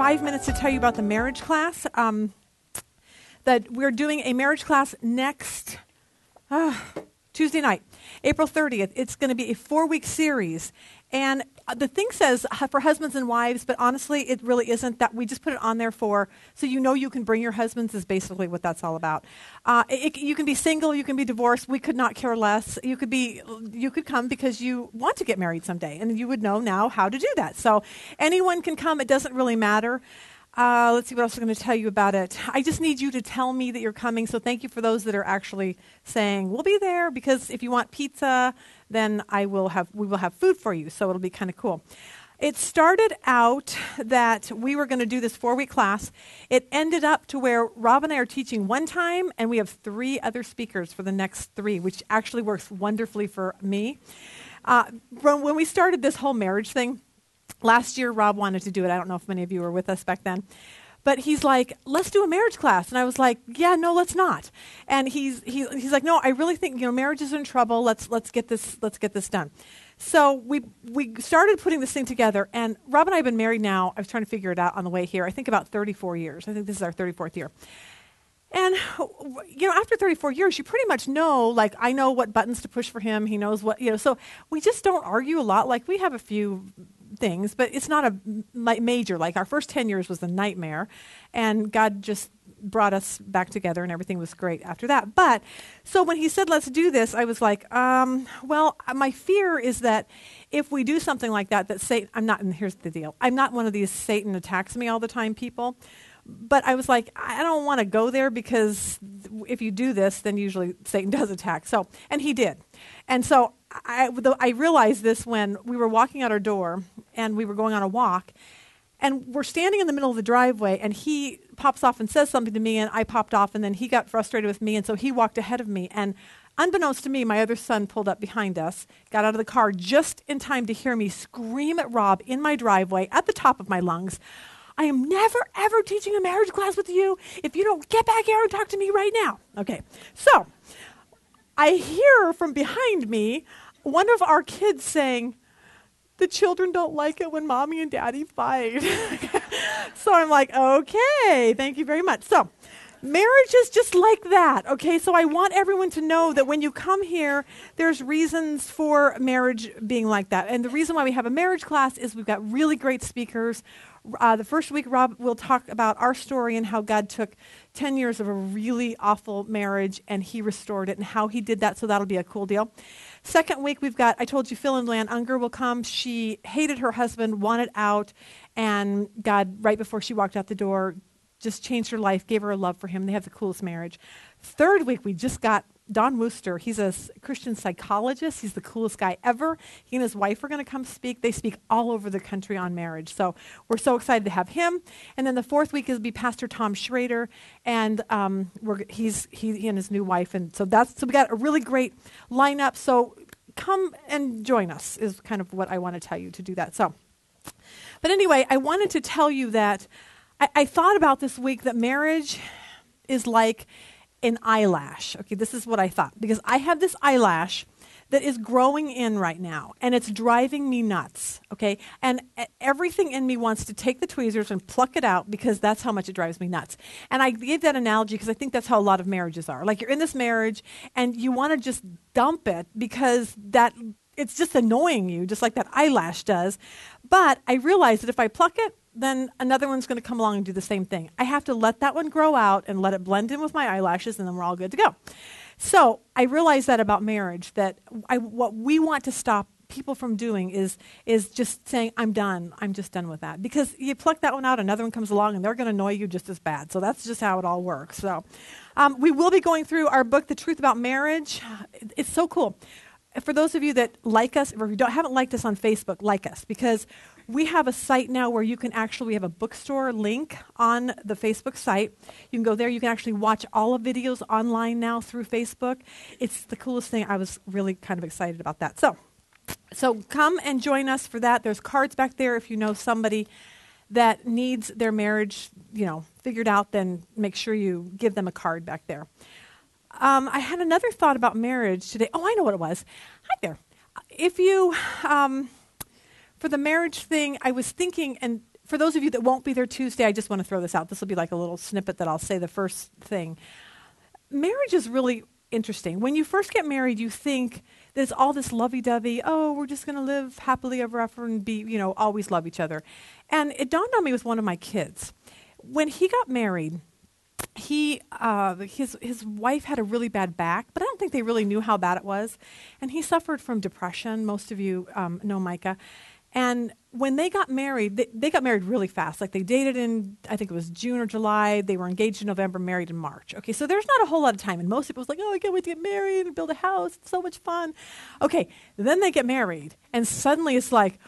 5 minutes to tell you about the marriage class. That we're doing a marriage class next Tuesday night, April 30th. It's going to be a 4-week series. And the thing says for husbands and wives, but honestly, it really isn't. That we just put it on there for, so you know you can bring your husbands is basically what that's all about. You can be single, you can be divorced. We could not care less. You could come because you want to get married someday, and you would know now how to do that. So anyone can come. It doesn't really matter. Let's see what else I'm going to tell you about it. I just need you to tell me that you're coming. So thank you for those that are actually saying we'll be there, because if you want pizza, then we will have food for you. So it'll be kind of cool. It started out that we were going to do this 4-week class. It ended up to where Rob and I are teaching one time, and we have 3 other speakers for the next 3, which actually works wonderfully for me. When we started this whole marriage thing, last year, Rob wanted to do it. I don't know if many of you were with us back then. But he's like, let's do a marriage class. And I was like, yeah, no, let's not. And he's like, no, I really think, marriage is in trouble. Let's get this done. So we started putting this thing together. And Rob and I have been married now, I was trying to figure it out on the way here, I think about 34 years. I think this is our 34th year. And, after 34 years, you pretty much know, like, I know what buttons to push for him. He knows what, so we just don't argue a lot. Like, we have a few things, but it's not a major. Like, our first 10 years was a nightmare, and God just brought us back together, and everything was great after that. But, so when he said, let's do this, I was like, well, my fear is that if we do something like that Satan, and here's the deal, I'm not one of these Satan attacks me all the time people. But I was like, I don't want to go there, because if you do this, then usually Satan does attack. So, and he did. And so I realized this when we were walking out our door and we were going on a walk, and we're standing in the middle of the driveway, and he pops off and says something to me, and I popped off, and then he got frustrated with me, and so he walked ahead of me. And unbeknownst to me, my other son pulled up behind us, got out of the car just in time to hear me scream at Rob in my driveway at the top of my lungs, I am never, ever teaching a marriage class with you if you don't get back here and talk to me right now. Okay, so I hear from behind me one of our kids saying, the children don't like it when mommy and daddy fight. So I'm like, okay, thank you very much. So marriage is just like that, okay? So I want everyone to know that when you come here, there's reasons for marriage being like that. And the reason why we have a marriage class is we've got really great speakers. The first week, Rob will talk about our story and how God took 10 years of a really awful marriage and he restored it and how he did that, so that'll be a cool deal. Second week, we've got, I told you, Phil and Lan Unger will come. She hated her husband, wanted out, and God, right before she walked out the door, just changed her life, gave her a love for him. They have the coolest marriage. Third week, we just got Don Wooster. He's a Christian psychologist. He's the coolest guy ever. He and his wife are going to come speak. They speak all over the country on marriage. So we're so excited to have him. And then the fourth week is be Pastor Tom Schrader, and he and his new wife. And so we got a really great lineup. So come and join us is kind of what I want to tell you to do that. So, but anyway, I wanted to tell you that I thought about this week that marriage is like an eyelash. Okay, this is what I thought. Because I have this eyelash that is growing in right now, and it's driving me nuts, okay? And everything in me wants to take the tweezers and pluck it out because that's how much it drives me nuts. And I gave that analogy because I think that's how a lot of marriages are. Like, you're in this marriage, and you want to just dump it because it's just annoying you, just like that eyelash does. But I realized that if I pluck it, then another one's going to come along and do the same thing. I have to let that one grow out and let it blend in with my eyelashes, and then we're all good to go. So I realized that about marriage, that what we want to stop people from doing is just saying, I'm done. I'm just done with that. Because you pluck that one out, another one comes along, and they're going to annoy you just as bad. So that's just how it all works. So we will be going through our book, The Truth About Marriage. It's so cool. For those of you that like us, or if you haven't liked us on Facebook, like us, because we have a site now where you can we have a bookstore link on the Facebook site. You can go there. You can actually watch all of videos online now through Facebook. It's the coolest thing. I was really kind of excited about that. So come and join us for that. There's cards back there. If you know somebody that needs their marriage, figured out, then make sure you give them a card back there. I had another thought about marriage today. Oh, I know what it was. Hi there. If you, for the marriage thing, I was thinking, and for those of you that won't be there Tuesday, I just want to throw this out. This will be like a little snippet that I'll say the first thing. Marriage is really interesting. When you first get married, you think there's all this lovey-dovey, oh, we're just going to live happily ever after and be, always love each other. And it dawned on me with one of my kids. When he got married, his wife had a really bad back, but I don't think they really knew how bad it was. And he suffered from depression. Most of you know Micah. And when they got married, they got married really fast. Like they dated in, I think it was June or July. They were engaged in November, married in March. Okay, so there's not a whole lot of time. And most people was like, oh, I can't wait to get married and build a house. It's so much fun. Okay, then they get married. And suddenly it's like,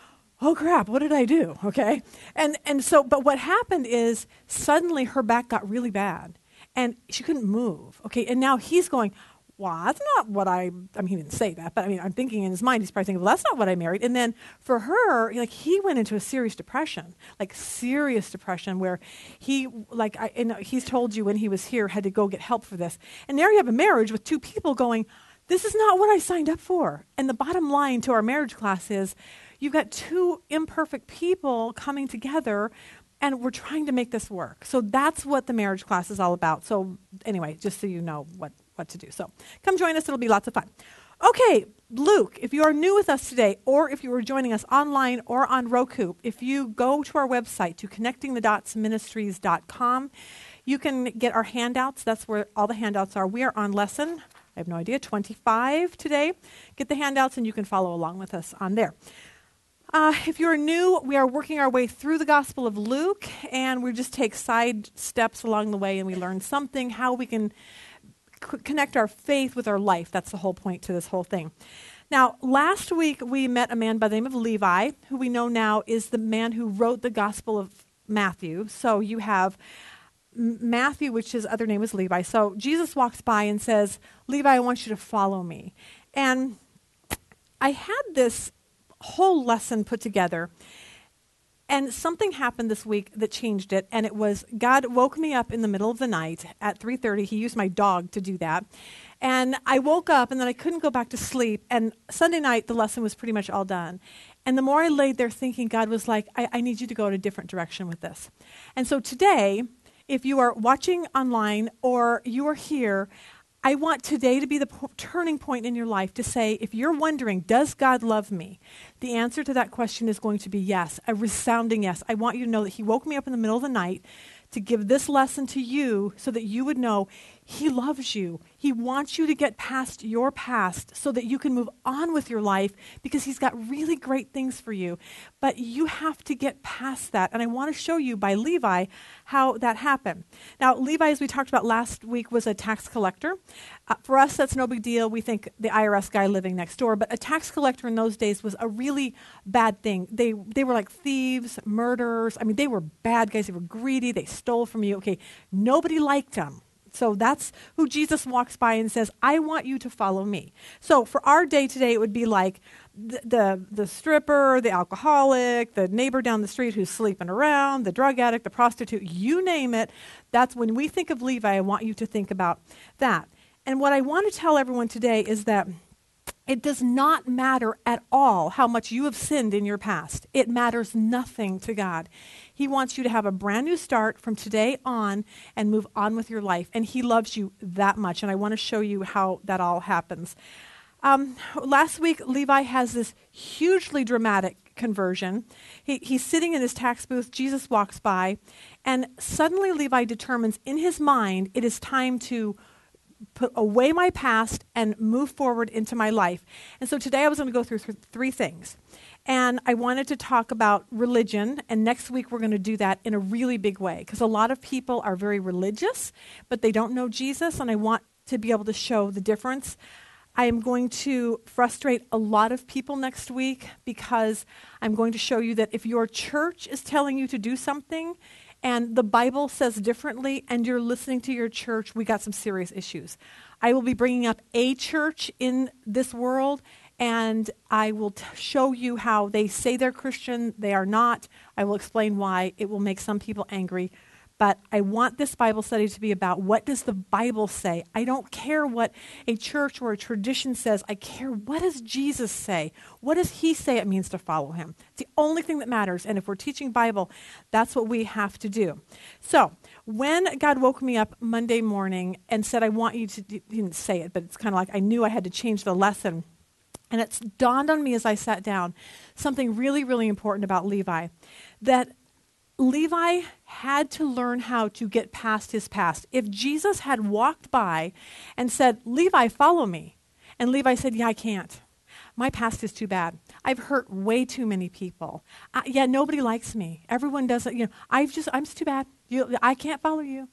oh crap, what did I do? Okay. But what happened is suddenly her back got really bad and she couldn't move. Okay. And now he's going, well, that's not what he didn't say that, but I'm thinking in his mind, he's probably thinking, well, that's not what I married. And then for her, he went into a serious depression where he's told you when he was here, had to go get help for this. And there you have a marriage with two people going, this is not what I signed up for. And the bottom line to our marriage class is, you've got two imperfect people coming together, and we're trying to make this work. So that's what the marriage class is all about. So anyway, just so you know what to do. So come join us. It'll be lots of fun. Okay, Luke, if you are new with us today, or if you are joining us online or on Roku, if you go to our website, to connectingthedotsministries.com, you can get our handouts. That's where all the handouts are. We are on lesson, I have no idea, 25 today. Get the handouts, and you can follow along with us on there. If you're new, we are working our way through the Gospel of Luke, and we just take side steps along the way, and we learn something, how we can connect our faith with our life. That's the whole point to this whole thing. Now, last week we met a man by the name of Levi, who we know now is the man who wrote the Gospel of Matthew. So you have Matthew, which his other name is Levi. So Jesus walks by and says, Levi, I want you to follow me. And I had this whole lesson put together, and something happened this week that changed it, and it was God woke me up in the middle of the night at 3:30. He used my dog to do that, and I woke up, and then I couldn't go back to sleep, and Sunday night the lesson was pretty much all done. And the more I laid there thinking, God was like, I need you to go in a different direction with this. And so today, if you are watching online or you are here, I want today to be the turning point in your life to say, if you're wondering, does God love me? The answer to that question is going to be yes, a resounding yes. I want you to know that he woke me up in the middle of the night to give this lesson to you so that you would know he loves you. He wants you to get past your past so that you can move on with your life because he's got really great things for you. But you have to get past that. And I want to show you by Levi how that happened. Now, Levi, as we talked about last week, was a tax collector. For us, that's no big deal. We think the IRS guy living next door. But a tax collector in those days was a really bad thing. They were like thieves, murderers. I mean, they were bad guys. They were greedy. They stole from you. Okay, nobody liked them. So that's who Jesus walks by and says, I want you to follow me. So for our day today, it would be like the stripper, the alcoholic, the neighbor down the street who's sleeping around, the drug addict, the prostitute, you name it. That's when we think of Levi, I want you to think about that. And what I want to tell everyone today is that it does not matter at all how much you have sinned in your past. It matters nothing to God. He wants you to have a brand new start from today on and move on with your life. And he loves you that much. And I want to show you how that all happens. Last week, Levi has this hugely dramatic conversion. He's sitting in his tax booth. Jesus walks by. And suddenly Levi determines in his mind it is time to put away my past and move forward into my life. And so today I was going to go through three things. And I wanted to talk about religion, and next week we're going to do that in a really big way, because a lot of people are very religious, but they don't know Jesus, and I want to be able to show the difference. I am going to frustrate a lot of people next week, because I'm going to show you that if your church is telling you to do something, and the Bible says differently, and you're listening to your church, we got some serious issues. I will be bringing up a church in this world, and I will show you how they say they're Christian, they are not. I will explain why. It will make some people angry, But I want this Bible study to be about what does the Bible say. I don't care what a church or a tradition says. I care what does Jesus say. What does he say it means to follow him? It's the only thing that matters. And if we're teaching Bible, that's what we have to do. So when God woke me up Monday morning and said, I want you to, he didn't say it, but it's kind of like I knew I had to change the lesson. And it's dawned on me as I sat down something really, really important about Levi, that Levi had to learn how to get past his past. If Jesus had walked by and said, Levi, follow me, and Levi said, yeah, I can't. My past is too bad. I've hurt way too many people. Nobody likes me. Everyone doesn't, I'm just too bad. I can't follow you.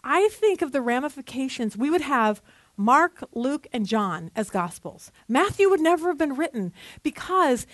I think of the ramifications. We would have Mark, Luke, and John as Gospels. Matthew would never have been written because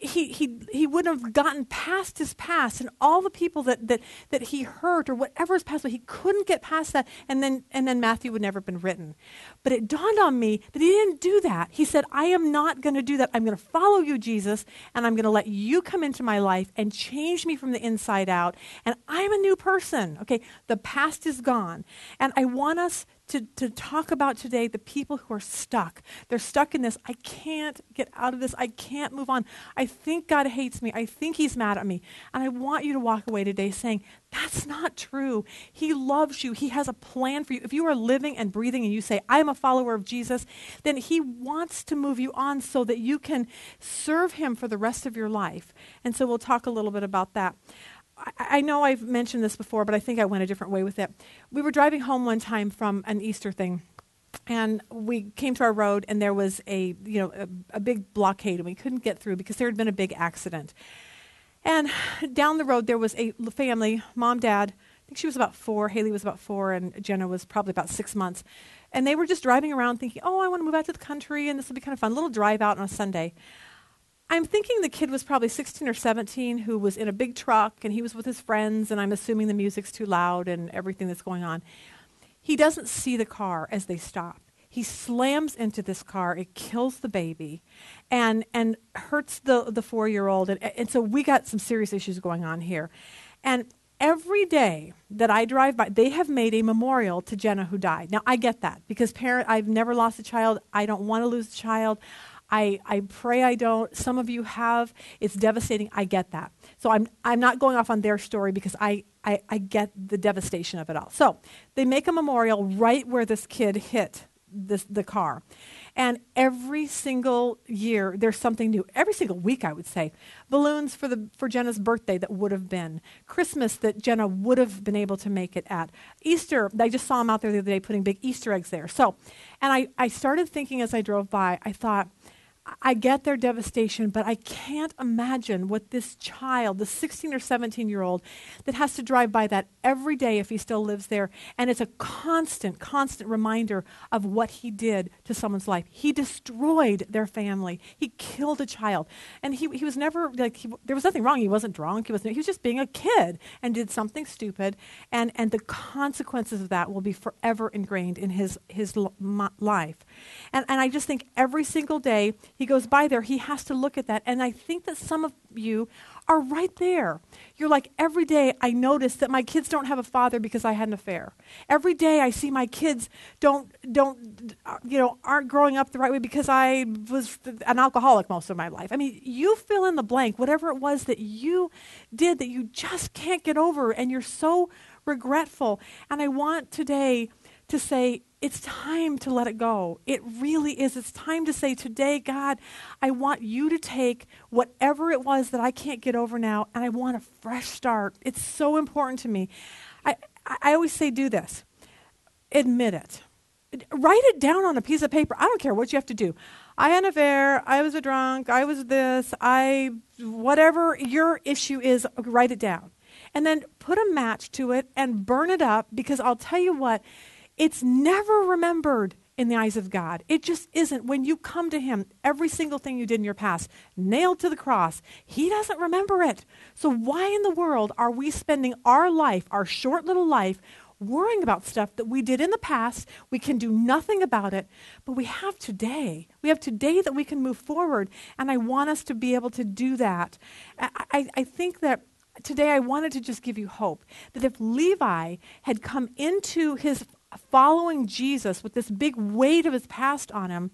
he wouldn't have gotten past his past and all the people that he hurt or whatever his past was. He couldn't get past that, and then Matthew would never have been written. But it dawned on me that he didn't do that. He said, I am not going to do that. I'm going to follow you, Jesus, and I'm going to let you come into my life and change me from the inside out, and I'm a new person. Okay, the past is gone. And I want us to talk about today the people who are stuck. They're stuck in this. I can't get out of this. I can't move on. I think God hates me. I think he's mad at me. And I want you to walk away today saying, that's not true. He loves you. He has a plan for you. If you are living and breathing and you say, I am a follower of Jesus, then he wants to move you on so that you can serve him for the rest of your life. And so we'll talk a little bit about that. I know I've mentioned this before, but I think I went a different way with it. We were driving home one time from an Easter thing, and we came to our road, and there was a big blockade, and we couldn't get through because there had been a big accident. And down the road, there was a family, mom, dad. I think she was about 4, Haley was about 4, and Jenna was probably about 6 months. And they were just driving around thinking, oh, I want to move out to the country, and this will be kind of fun, a little drive out on a Sunday. I'm thinking the kid was probably 16 or 17 who was in a big truck, and he was with his friends, and I'm assuming the music's too loud and everything that's going on. He doesn't see the car as they stop. He slams into this car. It kills the baby and hurts the 4-year-old. And so we got some serious issues going on here. And every day that I drive by, they have made a memorial to Jenna who died. Now, I get that because I've never lost a child. I don't want to lose a child. I pray I don't. Some of you have. It's devastating. I get that. So I'm not going off on their story because I get the devastation of it all. So they make a memorial right where this kid hit the car. And every single year there's something new. Every single week, I would say. Balloons for Jenna's birthday that would have been. Christmas that Jenna would have been able to make it at. Easter, I just saw him out there the other day putting big Easter eggs there. So, and I started thinking as I drove by, I thought, I get their devastation, but I can't imagine what this child, the 16 or 17-year-old, that has to drive by that every day if he still lives there. And it's a constant reminder of what he did to someone's life. He destroyed their family. He killed a child. And he was never, there was nothing wrong. He wasn't drunk. He was just being a kid and did something stupid. And the consequences of that will be forever ingrained in his life. And I just think every single day he goes by there, he has to look at that. And I think that some of you are right there. You're like, every day I notice that my kids don't have a father because I had an affair. Every day I see my kids aren't growing up the right way because I was an alcoholic most of my life. I mean, you fill in the blank, whatever it was that you did that you just can't get over and you're so regretful. And I want today to say, it's time to let it go. It really is. It's time to say, today, God, I want you to take whatever it was that I can't get over now, and I want a fresh start. It's so important to me. I always say, do this. Admit it. Write it down on a piece of paper. I don't care what you have to do. I had an affair. I was a drunk. I was this. Whatever your issue is, write it down. And then put a match to it and burn it up, because I'll tell you what, it's never remembered in the eyes of God. It just isn't. When you come to him, every single thing you did in your past, nailed to the cross, he doesn't remember it. So why in the world are we spending our life, our short little life, worrying about stuff that we did in the past? We can do nothing about it, but we have today. We have today that we can move forward, and I want us to be able to do that. I think that today I wanted to just give you hope that if Levi had come into his following Jesus with this big weight of his past on him,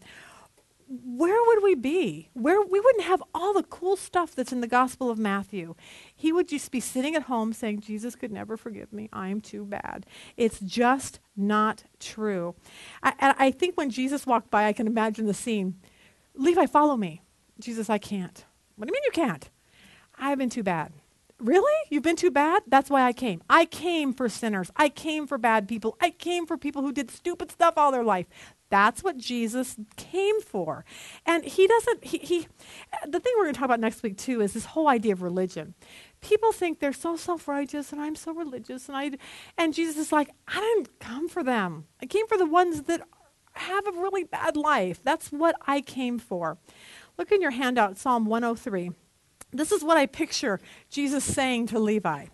where would we be? We wouldn't have all the cool stuff that's in the Gospel of Matthew. He would just be sitting at home saying, Jesus could never forgive me. I'm too bad. It's just not true. I think when Jesus walked by, I can imagine the scene. Levi, follow me. Jesus, I can't. What do you mean you can't? I've been too bad. Really? You've been too bad? That's why I came. I came for sinners. I came for bad people. I came for people who did stupid stuff all their life. That's what Jesus came for. And he doesn't, the thing we're going to talk about next week too is this whole idea of religion. People think they're so self-righteous and I'm so religious and Jesus is like, I didn't come for them. I came for the ones that have a really bad life. That's what I came for. Look in your handout, Psalm 103. This is what I picture Jesus saying to Levi.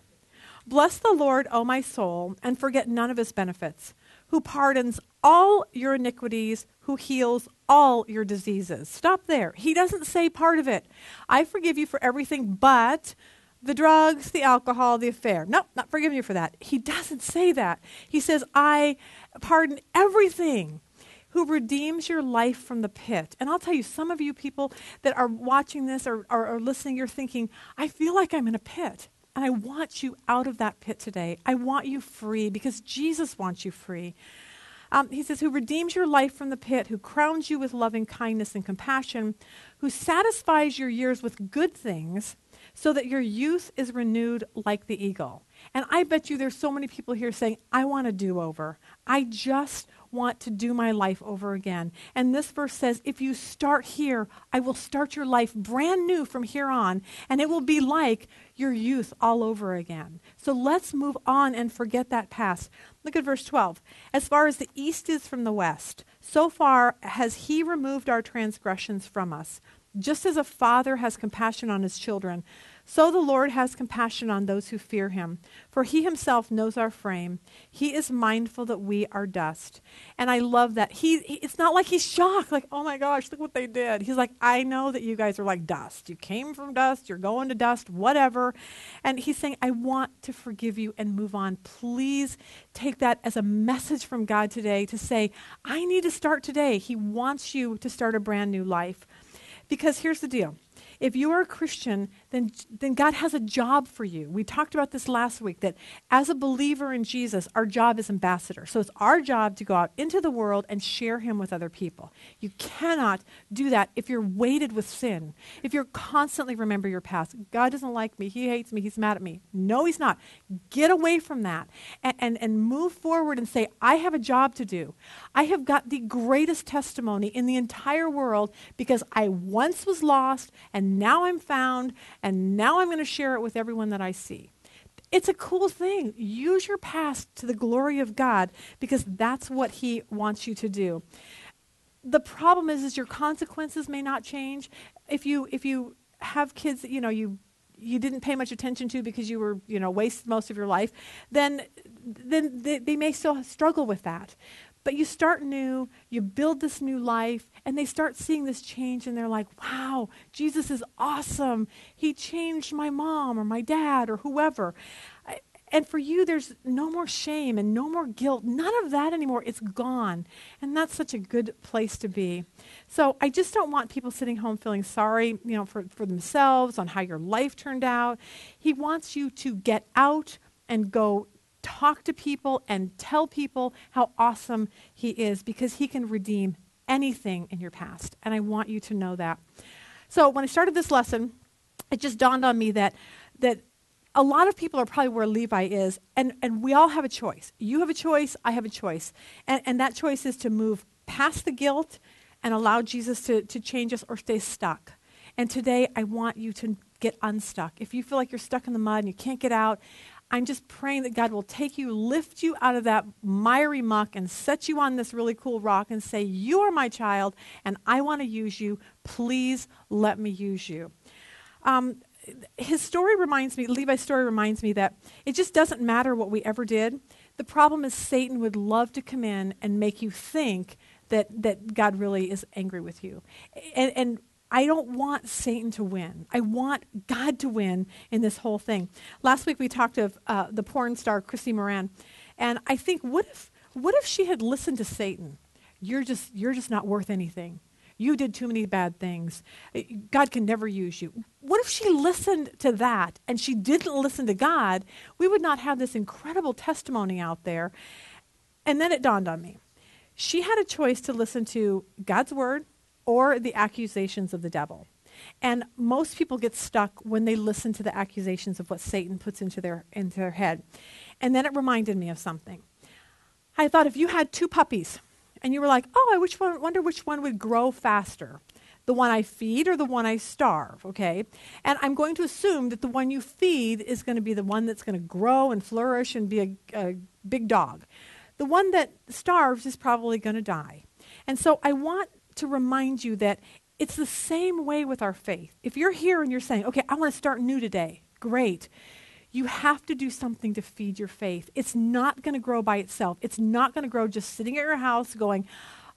Bless the Lord, O my soul, and forget none of his benefits, who pardons all your iniquities, who heals all your diseases. Stop there. He doesn't say part of it. I forgive you for everything but the drugs, the alcohol, the affair. Nope, not forgiving you for that. He doesn't say that. He says, I pardon everything. Who redeems your life from the pit. And I'll tell you, some of you people that are watching this or listening, you're thinking, I feel like I'm in a pit. And I want you out of that pit today. I want you free because Jesus wants you free. He says, who redeems your life from the pit, who crowns you with loving kindness and compassion, who satisfies your years with good things so that your youth is renewed like the eagle. And I bet you there's so many people here saying, I want a do-over. I just want to do my life over again. And this verse says, if you start here, I will start your life brand new from here on, and it will be like your youth all over again. So let's move on and forget that past. Look at verse 12. As far as the east is from the west, so far has he removed our transgressions from us. Just as a father has compassion on his children, so the Lord has compassion on those who fear him. For he himself knows our frame. He is mindful that we are dust. And I love that. It's not like he's shocked, like, oh my gosh, look what they did. He's like, I know that you guys are like dust. You came from dust, you're going to dust, whatever. And he's saying, I want to forgive you and move on. Please take that as a message from God today to say, I need to start today. He wants you to start a brand new life. Because here's the deal. If you are a Christian, then God has a job for you. We talked about this last week, that as a believer in Jesus, our job is ambassador. So it's our job to go out into the world and share him with other people. You cannot do that if you're weighted with sin, if you're constantly remember your past. God doesn't like me. He hates me. He's mad at me. No, he's not. Get away from that and move forward and say, I have a job to do. I have got the greatest testimony in the entire world because I once was lost and now I'm found, and now I'm going to share it with everyone that I see. It's a cool thing. Use your past to the glory of God because that's what he wants you to do. The problem is your consequences may not change. If you have kids that you didn't pay much attention to because you were wasted most of your life, then they may still struggle with that. But you start new, you build this new life, and they start seeing this change, and they're like, wow, Jesus is awesome. He changed my mom or my dad or whoever. And for you, there's no more shame and no more guilt. None of that anymore. It's gone. And that's such a good place to be. So I just don't want people sitting home feeling sorry, for themselves on how your life turned out. He wants you to get out and go talk to people and tell people how awesome he is because he can redeem anything in your past. And I want you to know that. So when I started this lesson, it just dawned on me that a lot of people are probably where Levi is, and we all have a choice. You have a choice, I have a choice. And that choice is to move past the guilt and allow Jesus to change us or stay stuck. And today I want you to get unstuck. If you feel like you're stuck in the mud and you can't get out, I'm just praying that God will take you, lift you out of that miry muck and set you on this really cool rock and say, you are my child and I want to use you. Please let me use you. Levi's story reminds me that it just doesn't matter what we ever did. The problem is Satan would love to come in and make you think that God really is angry with you. And I don't want Satan to win. I want God to win in this whole thing. Last week we talked of the porn star Chrissy Moran, and I think what if she had listened to Satan? You're just not worth anything. You did too many bad things. God can never use you. What if she listened to that and she didn't listen to God? We would not have this incredible testimony out there. And then it dawned on me. She had a choice to listen to God's word or the accusations of the devil. And most people get stuck when they listen to the accusations of what Satan puts into their head. And then it reminded me of something. I thought if you had two puppies, and you were like, oh, wonder which one would grow faster, the one I feed or the one I starve, okay? And I'm going to assume that the one you feed is going to be the one that's going to grow and flourish and be a big dog. The one that starves is probably going to die. And so I want to remind you that it's the same way with our faith. If you're here and you're saying, okay, I want to start new today, great. You have to do something to feed your faith. It's not going to grow by itself. It's not going to grow just sitting at your house going,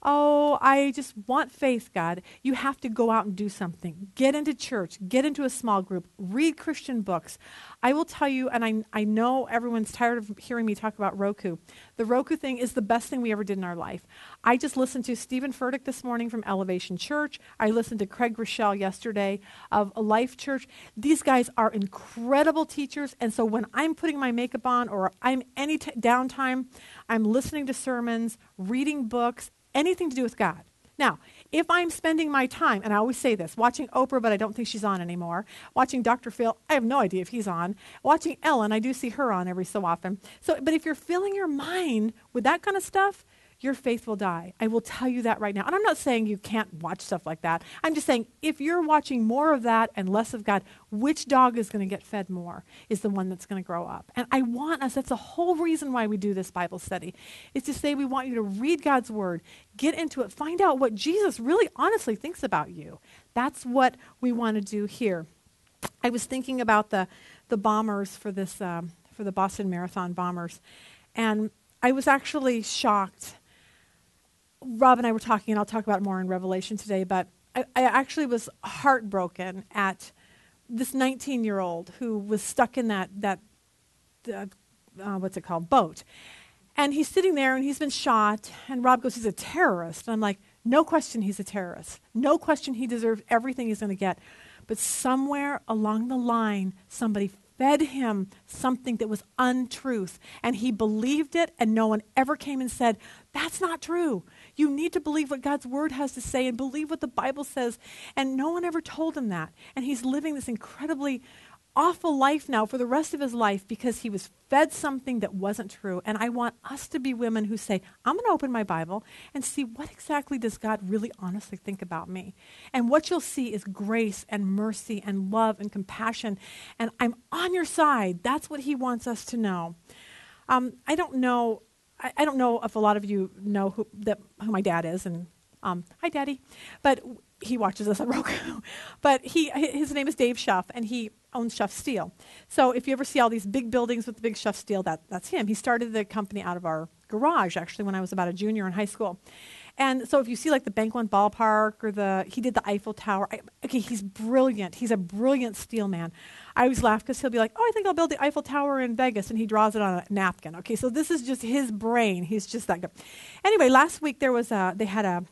oh, I just want faith, God. You have to go out and do something. Get into church. Get into a small group. Read Christian books. I will tell you, and I know everyone's tired of hearing me talk about Roku. The Roku thing is the best thing we ever did in our life. I just listened to Stephen Furtick this morning from Elevation Church. I listened to Craig Rochelle yesterday of Life Church. These guys are incredible teachers, and so when I'm putting my makeup on or I'm any downtime, I'm listening to sermons, reading books, anything to do with God. Now, if I'm spending my time, and I always say this, watching Oprah, but I don't think she's on anymore, watching Dr. Phil, I have no idea if he's on, watching Ellen, I do see her on every so often. But if you're filling your mind with that kind of stuff, your faith will die. I will tell you that right now. And I'm not saying you can't watch stuff like that. I'm just saying if you're watching more of that and less of God, which dog is going to get fed more is the one that's going to grow up. And I want us, that's the whole reason why we do this Bible study, is to say we want you to read God's word, get into it, find out what Jesus really honestly thinks about you. That's what we want to do here. I was thinking about the bombers for this, for the Boston Marathon bombers, and I was actually shocked. Rob and I were talking, and I'll talk about it more in Revelation today, but I actually was heartbroken at this 19-year-old who was stuck in that boat. And he's sitting there, and he's been shot, and Rob goes, he's a terrorist. And I'm like, no question he's a terrorist. No question he deserves everything he's going to get. But somewhere along the line, somebody fed him something that was untruth, and he believed it, and no one ever came and said, that's not true. You need to believe what God's word has to say and believe what the Bible says, and no one ever told him that. And he's living this incredibly awful life now for the rest of his life because he was fed something that wasn't true. And I want us to be women who say, I'm going to open my Bible and see what exactly does God really honestly think about me. And what you'll see is grace and mercy and love and compassion. And I'm on your side. That's what he wants us to know. I don't know if a lot of you know who my dad is. And hi, Daddy. But he watches us on Roku. But his name is Dave Schuff, and he owns Schuff Steel. So if you ever see all these big buildings with the big Schuff Steel, that's him. He started the company out of our garage, actually, when I was about a junior in high school. And so if you see like the Bank One ballpark or he did the Eiffel Tower, he's brilliant. He's a brilliant steel man. I always laugh because he'll be like, I think I'll build the Eiffel Tower in Vegas, and he draws it on a napkin. Okay, so this is just his brain. He's just that good. Anyway, last week they had a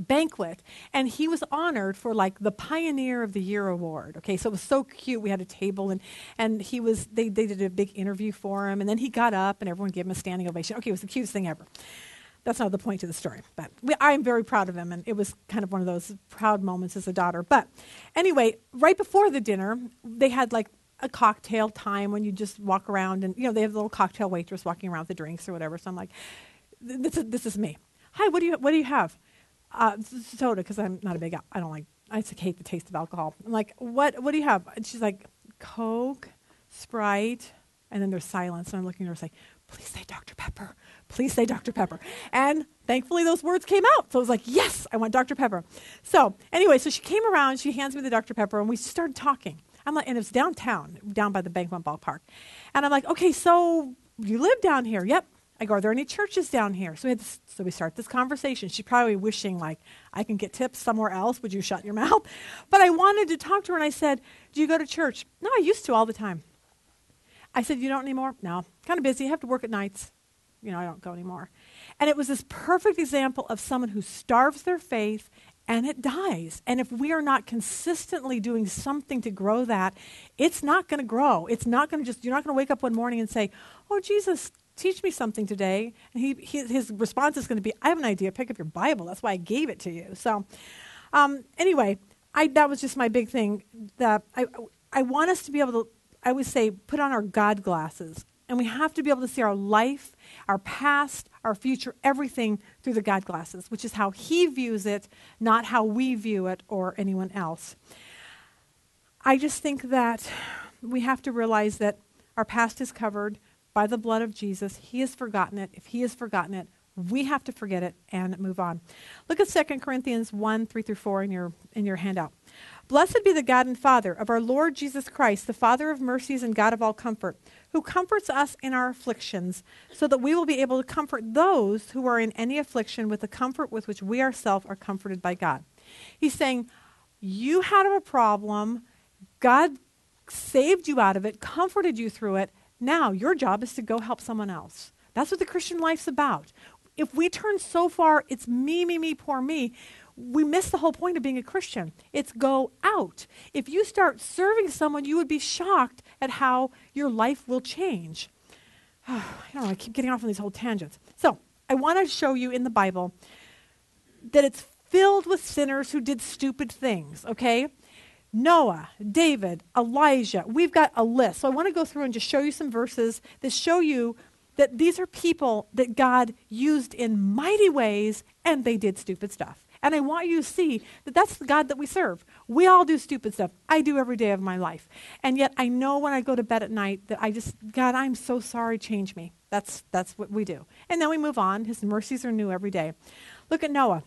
banquet, and he was honored for like the Pioneer of the Year award. Okay, so it was so cute. We had a table, and they did a big interview for him, and then he got up, and everyone gave him a standing ovation. Okay, it was the cutest thing ever. That's not the point of the story, but I'm very proud of him, and it was kind of one of those proud moments as a daughter. But anyway, right before the dinner, they had like a cocktail time when you just walk around, and they have the little cocktail waitress walking around with the drinks or whatever. So I'm like, this is me. Hi, what do you have? Soda, because I'm not a big, I just hate the taste of alcohol. I'm like, what do you have? And she's like, Coke, Sprite, and then there's silence, and I'm looking at her saying, please say Dr. Pepper. Please say Dr. Pepper. And thankfully those words came out. So I was like, yes, I want Dr. Pepper. So anyway, so she came around, she hands me the Dr. Pepper, and we started talking. I'm like, and it was down by the Bank One ballpark. And I'm like, okay, so you live down here? Yep. I go, are there any churches down here? So we start this conversation. She's probably wishing, like, I can get tips somewhere else. Would you shut your mouth? But I wanted to talk to her, and I said, do you go to church? No, I used to all the time. I said, you don't anymore? No. Kind of busy. I have to work at nights. I don't go anymore. And it was this perfect example of someone who starves their faith, and it dies. And if we are not consistently doing something to grow that, it's not going to grow. It's not going to you're not going to wake up one morning and say, oh, Jesus, teach me something today. And his response is going to be, I have an idea. Pick up your Bible. That's why I gave it to you. So anyway, that was just my big thing. That I want us to be able to, I would say, put on our God glasses. And we have to be able to see our life, our past, our future, everything through the God glasses, which is how he views it, not how we view it or anyone else. I just think that we have to realize that our past is covered by the blood of Jesus. He has forgotten it. If he has forgotten it, we have to forget it and move on. Look at 2 Corinthians 1, 3-4 in your handout. Blessed be the God and Father of our Lord Jesus Christ, the Father of mercies and God of all comfort, who comforts us in our afflictions, so that we will be able to comfort those who are in any affliction with the comfort with which we ourselves are comforted by God. He's saying, you had a problem, God saved you out of it, comforted you through it. Now your job is to go help someone else. That's what the Christian life's about. If we turn so far, it's me, poor me, we miss the whole point of being a Christian. It's go out. If you start serving someone, you would be shocked at how your life will change. I don't know, I keep getting off on these whole tangents. So I want to show you in the Bible that it's filled with sinners who did stupid things, okay? Noah, David, Elijah, we've got a list. So I want to go through and just show you some verses that show you that these are people that God used in mighty ways, and they did stupid stuff. And I want you to see that that's the God that we serve. We all do stupid stuff. I do every day of my life. And yet I know when I go to bed at night that God, I'm so sorry, change me. That's what we do. And then we move on. His mercies are new every day. Look at Noah,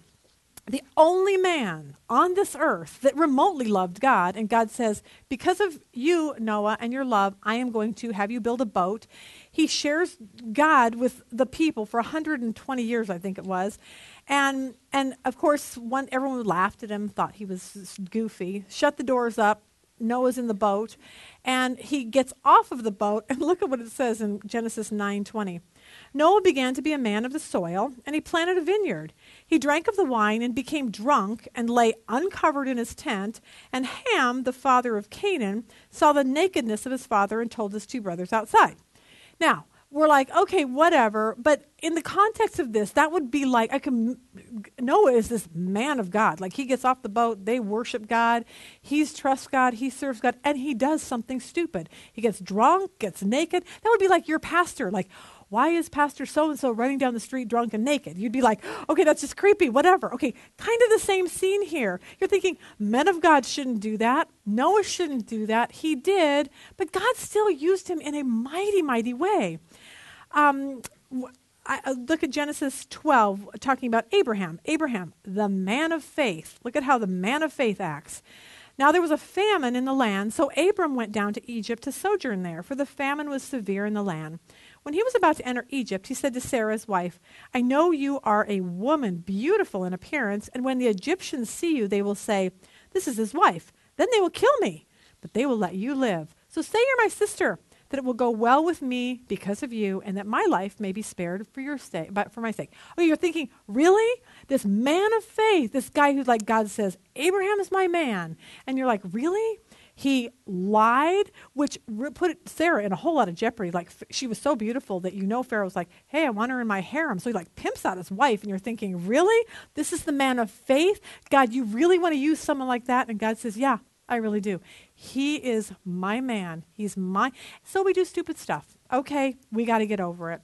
the only man on this earth that remotely loved God. And God says, because of you, Noah, and your love, I am going to have you build a boat. He shares God with the people for 120 years, I think it was. And of course, everyone laughed at him, thought he was goofy, shut the doors up. Noah's in the boat, and he gets off of the boat, and look at what it says in Genesis 9:20. Noah began to be a man of the soil, and he planted a vineyard. He drank of the wine and became drunk and lay uncovered in his tent, and Ham, the father of Canaan, saw the nakedness of his father and told his two brothers outside. Now, we're like, okay, whatever, but in the context of this, that would be like, Noah is this man of God. Like, he gets off the boat, they worship God, he trusts God, he serves God, and he does something stupid. He gets drunk, gets naked. That would be like your pastor, like, why is Pastor so-and-so running down the street drunk and naked? You'd be like, okay, that's just creepy, whatever. Okay, kind of the same scene here. You're thinking, men of God shouldn't do that. Noah shouldn't do that. He did, but God still used him in a mighty, mighty way. I look at Genesis 12, talking about Abraham. Abraham, the man of faith. Look at how the man of faith acts. Now there was a famine in the land, so Abram went down to Egypt to sojourn there, for the famine was severe in the land. When he was about to enter Egypt, he said to Sarah, his wife, I know you are a woman beautiful in appearance, and when the Egyptians see you, they will say, this is his wife. Then they will kill me, but they will let you live. So say you're my sister, that it will go well with me because of you, and that my life may be spared for your sake, but for my sake. Oh, you're thinking, really? This man of faith, this guy who's like, God says, Abraham is my man. And you're like, really? He lied, which put Sarah in a whole lot of jeopardy. Like, she was so beautiful that Pharaoh was like, hey, I want her in my harem. So he like pimps out his wife, and you're thinking, really? This is the man of faith? God, you really want to use someone like that? And God says, yeah, I really do. He is my man. He's mine. So we do stupid stuff. Okay, we got to get over it.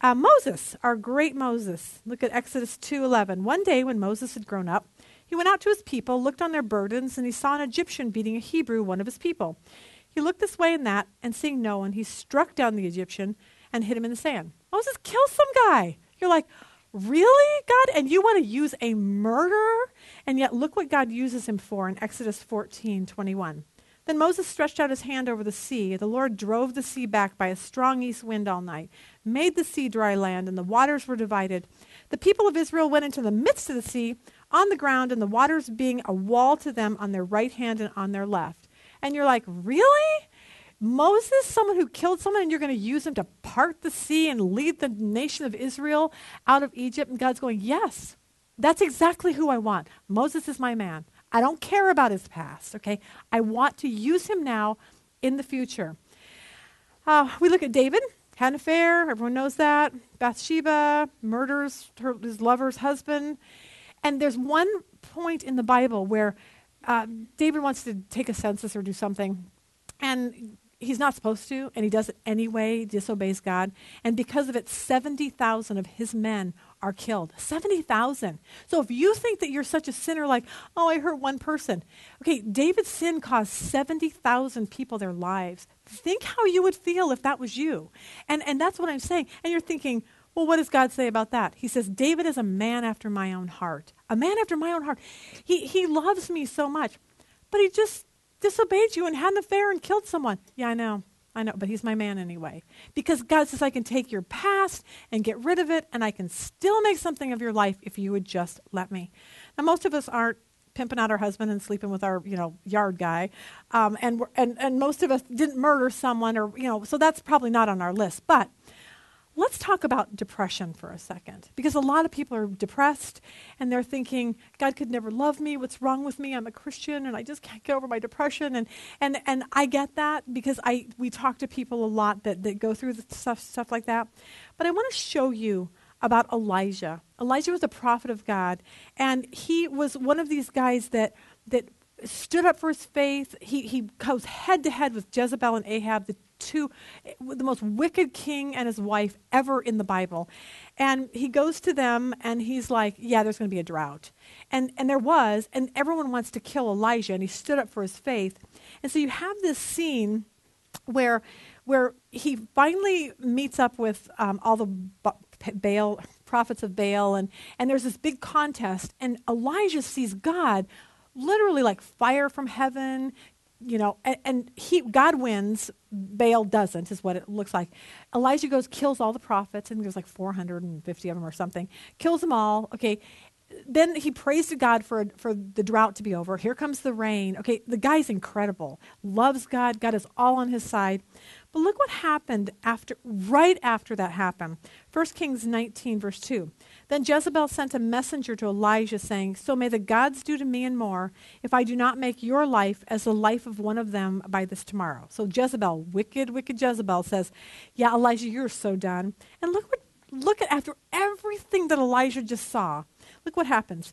Moses, our great Moses. Look at Exodus 2:11. One day when Moses had grown up, he went out to his people, looked on their burdens, and he saw an Egyptian beating a Hebrew, one of his people. He looked this way and that, and seeing no one, he struck down the Egyptian and hit him in the sand. Moses, kill some guy. You're like, really, God? And you want to use a murderer? And yet look what God uses him for in Exodus 14:21. Then Moses stretched out his hand over the sea. The Lord drove the sea back by a strong east wind all night, made the sea dry land, and the waters were divided. The people of Israel went into the midst of the sea on the ground, and the waters being a wall to them on their right hand and on their left. And you're like, really? Moses, someone who killed someone, and you're going to use him to part the sea and lead the nation of Israel out of Egypt? And God's going, yes, that's exactly who I want. Moses is my man. I don't care about his past, okay? I want to use him now in the future. We look at David, had an affair, everyone knows that. Bathsheba murders his lover's husband. And there's one point in the Bible where David wants to take a census or do something, and he's not supposed to, and he does it anyway, disobeys God. And because of it, 70,000 of his men are killed. 70,000. So if you think that you're such a sinner, like, oh, I hurt one person. Okay, David's sin cost 70,000 people their lives. Think how you would feel if that was you. And that's what I'm saying. And you're thinking, well, what does God say about that? He says, David is a man after my own heart. A man after my own heart. He loves me so much. But he just disobeyed you and had an affair and killed someone. Yeah, I know, but he's my man anyway. Because God says I can take your past and get rid of it, and I can still make something of your life if you would just let me. Now, most of us aren't pimping out our husband and sleeping with our, yard guy, and most of us didn't murder someone, or so that's probably not on our list. But let's talk about depression for a second, because a lot of people are depressed and they're thinking, God could never love me. What's wrong with me? I'm a Christian and I just can't get over my depression. And I get that, because we talk to people a lot that go through stuff like that. But I want to show you about Elijah. Elijah was a prophet of God, and he was one of these guys that stood up for his faith. He goes head to head with Jezebel and Ahab, the most wicked king and his wife ever in the Bible. And he goes to them and he's like, yeah, there's going to be a drought. And there was, and everyone wants to kill Elijah, and he stood up for his faith. And so you have this scene where he finally meets up with all the Baal prophets of Baal, and there's this big contest, and Elijah sees God literally like fire from heaven, and God wins, Baal doesn't, is what it looks like. Elijah goes, kills all the prophets, and there's like 450 of them or something, kills them all. Okay, then he prays to God for the drought to be over. Here comes the rain. Okay, the guy's incredible, loves God. God is all on his side. But look what happened right after that happened. 1 Kings 19, verse 2. Then Jezebel sent a messenger to Elijah saying, so may the gods do to me and more, if I do not make your life as the life of one of them by this tomorrow. So Jezebel, wicked Jezebel, says, yeah, Elijah, you're so done. And look at after everything that Elijah just saw, look what happens.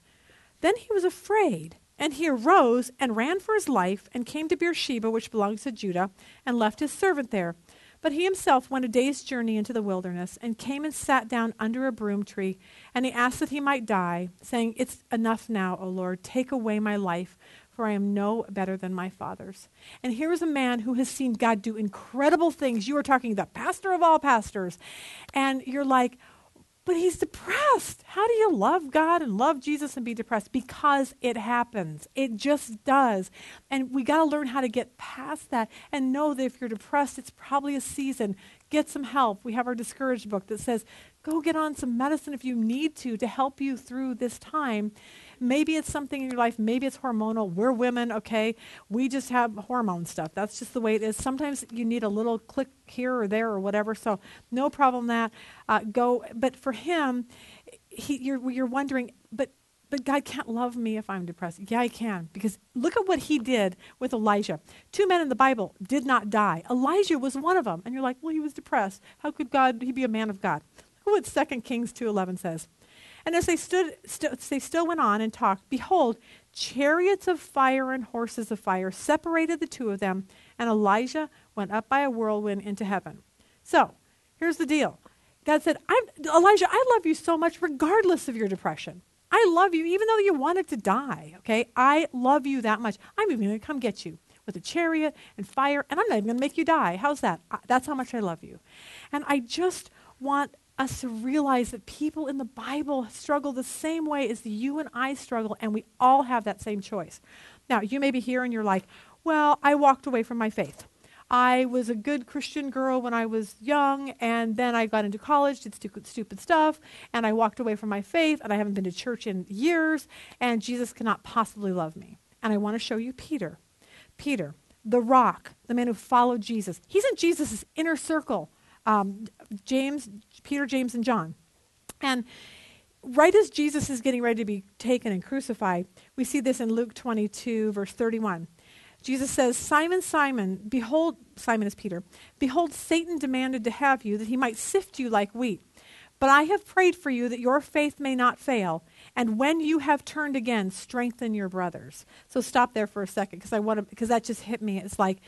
Then he was afraid, and he arose and ran for his life and came to Beersheba, which belongs to Judah, and left his servant there. But he himself went a day's journey into the wilderness and came and sat down under a broom tree, and he asked that he might die, saying, it's enough now, O Lord, take away my life, for I am no better than my fathers. And here is a man who has seen God do incredible things. You are talking the pastor of all pastors, and you're like, but he's depressed. How do you love God and love Jesus and be depressed? Because it happens. It just does. And we got to learn how to get past that and know that if you're depressed, it's probably a season. Get some help. We have our Discouraged book that says, go get on some medicine if you need to help you through this time. Maybe it's something in your life. Maybe it's hormonal. We're women, okay? We just have hormone stuff. That's just the way it is. Sometimes you need a little click here or there or whatever, so no problem that. Go. But for him, you're wondering, but God can't love me if I'm depressed. Yeah, he can, because look at what he did with Elijah. 2 men in the Bible did not die. Elijah was one of them. And you're like, well, he was depressed. How could he be a man of God? Look what 2 Kings 2:11 says. And as they they still went on and talked, behold, chariots of fire and horses of fire separated the two of them, and Elijah went up by a whirlwind into heaven. So, here's the deal. God said, Elijah, I love you so much regardless of your depression. I love you even though you wanted to die, okay? I love you that much. I'm even going to come get you with a chariot and fire, and I'm not even going to make you die. How's that? That's how much I love you. And I just want us to realize that people in the Bible struggle the same way as you and I struggle, and we all have that same choice. Now, you may be here and you're like, well, I walked away from my faith. I was a good Christian girl when I was young, and then I got into college, did stupid stuff, and I walked away from my faith, and I haven't been to church in years, and Jesus cannot possibly love me. And I want to show you Peter. Peter, the rock, the man who followed Jesus. He's in Jesus' inner circle. Peter, James, and John. And right as Jesus is getting ready to be taken and crucified, we see this in Luke 22, verse 31. Jesus says, Simon, Simon, behold, Simon is Peter, behold, Satan demanded to have you that he might sift you like wheat. But I have prayed for you that your faith may not fail. And when you have turned again, strengthen your brothers. So stop there for a second because that just hit me. It's like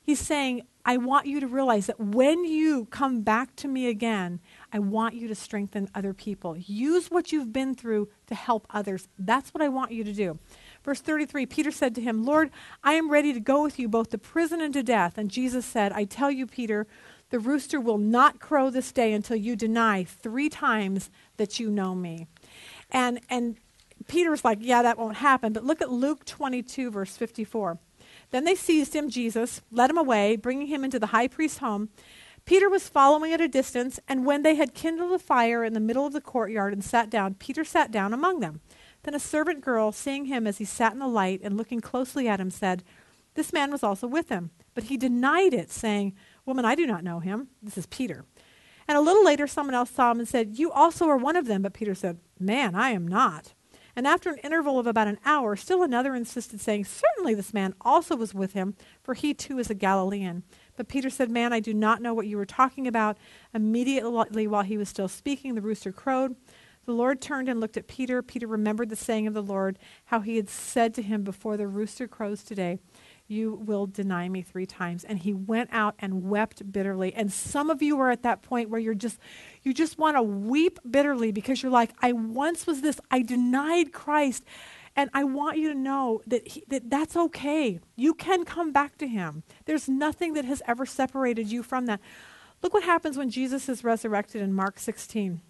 he's saying, I want you to realize that when you come back to me again, I want you to strengthen other people. Use what you've been through to help others. That's what I want you to do. Verse 33, Peter said to him, Lord, I am ready to go with you both to prison and to death. And Jesus said, I tell you, Peter, the rooster will not crow this day until you deny 3 times that you know me. And Peter's like, yeah, that won't happen. But look at Luke 22, verse 54. Then they seized him, Jesus, led him away, bringing him into the high priest's home. Peter was following at a distance, and when they had kindled a fire in the middle of the courtyard and sat down, Peter sat down among them. Then a servant girl, seeing him as he sat in the light and looking closely at him, said, This man was also with him. But he denied it, saying, Woman, I do not know him. This is Peter. And a little later, someone else saw him and said, You also are one of them. But Peter said, Man, I am not. And after an interval of about an hour, still another insisted, saying, Certainly this man also was with him, for he too is a Galilean. But Peter said, Man, I do not know what you were talking about. Immediately while he was still speaking, the rooster crowed. The Lord turned and looked at Peter. Peter remembered the saying of the Lord, how he had said to him, Before the rooster crows today, you will deny me 3 times. And he went out and wept bitterly. And some of you are at that point where you just want to weep bitterly because you're like, I once was this, I denied Christ. And I want you to know that that's okay. You can come back to him. There's nothing that has ever separated you from that. Look what happens when Jesus is resurrected in Mark 16.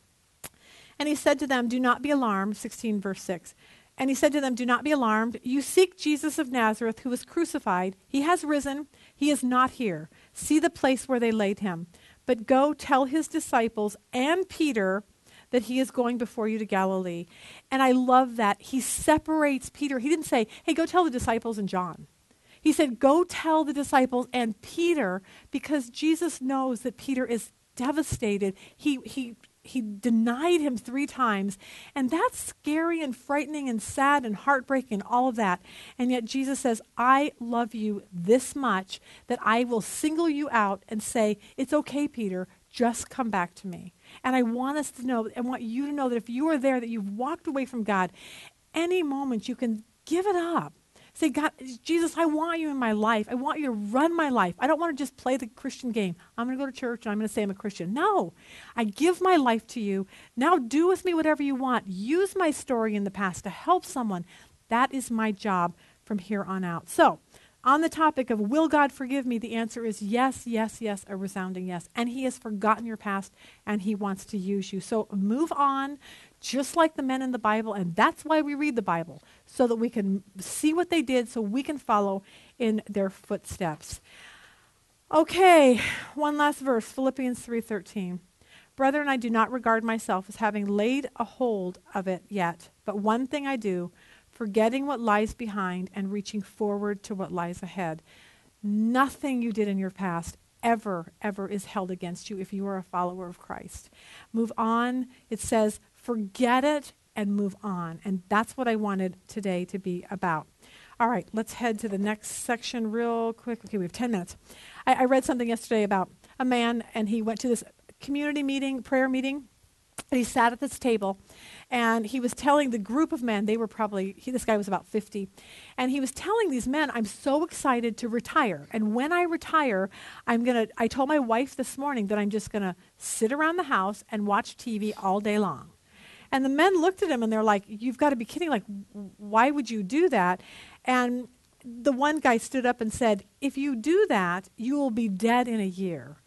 And he said to them, Do not be alarmed, 16 verse 6. And he said to them, Do not be alarmed. You seek Jesus of Nazareth, who was crucified. He has risen. He is not here. See the place where they laid him. But go tell his disciples and Peter that he is going before you to Galilee. And I love that. He separates Peter. He didn't say, hey, go tell the disciples and John. He said, go tell the disciples and Peter, because Jesus knows that Peter is devastated. He denied him 3 times. And that's scary and frightening and sad and heartbreaking and all of that. And yet Jesus says, I love you this much that I will single you out and say, it's okay, Peter, just come back to me. And I want us to know, I want you to know that if you are there, that you've walked away from God, any moment you can give it up. Say, God, Jesus, I want you in my life. I want you to run my life. I don't want to just play the Christian game. I'm going to go to church and I'm going to say I'm a Christian. No, I give my life to you. Now do with me whatever you want. Use my story in the past to help someone. That is my job from here on out. So, on the topic of will God forgive me, the answer is yes, yes, yes, a resounding yes. And he has forgotten your past and he wants to use you. So move on, just like the men in the Bible, and that's why we read the Bible, so that we can see what they did, so we can follow in their footsteps. Okay, one last verse, Philippians 3:13. Brethren, I do not regard myself as having laid a hold of it yet, but one thing I do, forgetting what lies behind and reaching forward to what lies ahead. Nothing you did in your past ever is held against you if you are a follower of Christ. Move on. It says, forget it and move on. And that's what I wanted today to be about. All right, let's head to the next section real quick. Okay, we have 10 minutes. I read something yesterday about a man, and he went to this community meeting, prayer meeting, and he sat at this table, and he was telling the group of men, they were probably, this guy was about 50, and he was telling these men, I'm so excited to retire, and when I retire, I told my wife this morning that I'm just going to sit around the house and watch TV all day long. And the men looked at him, and they're like, you've got to be kidding, like, why would you do that? And the one guy stood up and said, if you do that, you will be dead in a year.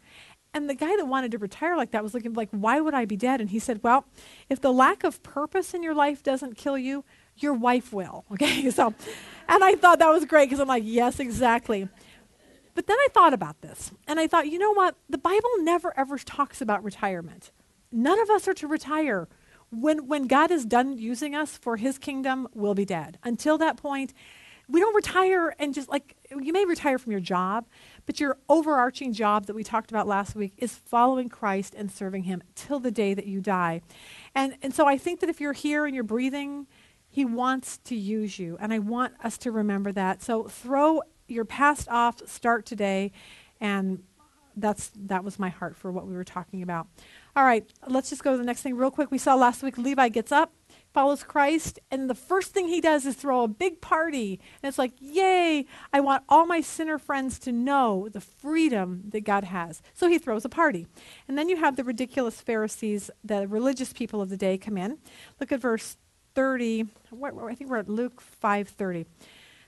And the guy that wanted to retire like that was looking like, why would I be dead? And he said, well, if the lack of purpose in your life doesn't kill you, your wife will. Okay, so, and I thought that was great because I'm like, yes, exactly. But then I thought about this, and I thought, you know what? The Bible never ever talks about retirement. None of us are to retire. When God is done using us for his kingdom, we'll be dead. Until that point, we don't retire and just like, you may retire from your job, but your overarching job that we talked about last week is following Christ and serving him till the day that you die. And so I think that if you're here and you're breathing, he wants to use you. And I want us to remember that. So throw your past off, start today. And that was my heart for what we were talking about. All right, let's just go to the next thing real quick. We saw last week Levi gets up, follows Christ, and the first thing he does is throw a big party. And it's like, yay, I want all my sinner friends to know the freedom that God has. So he throws a party. And then you have the ridiculous Pharisees, the religious people of the day, come in. Look at verse 30. I think we're at Luke 5:30.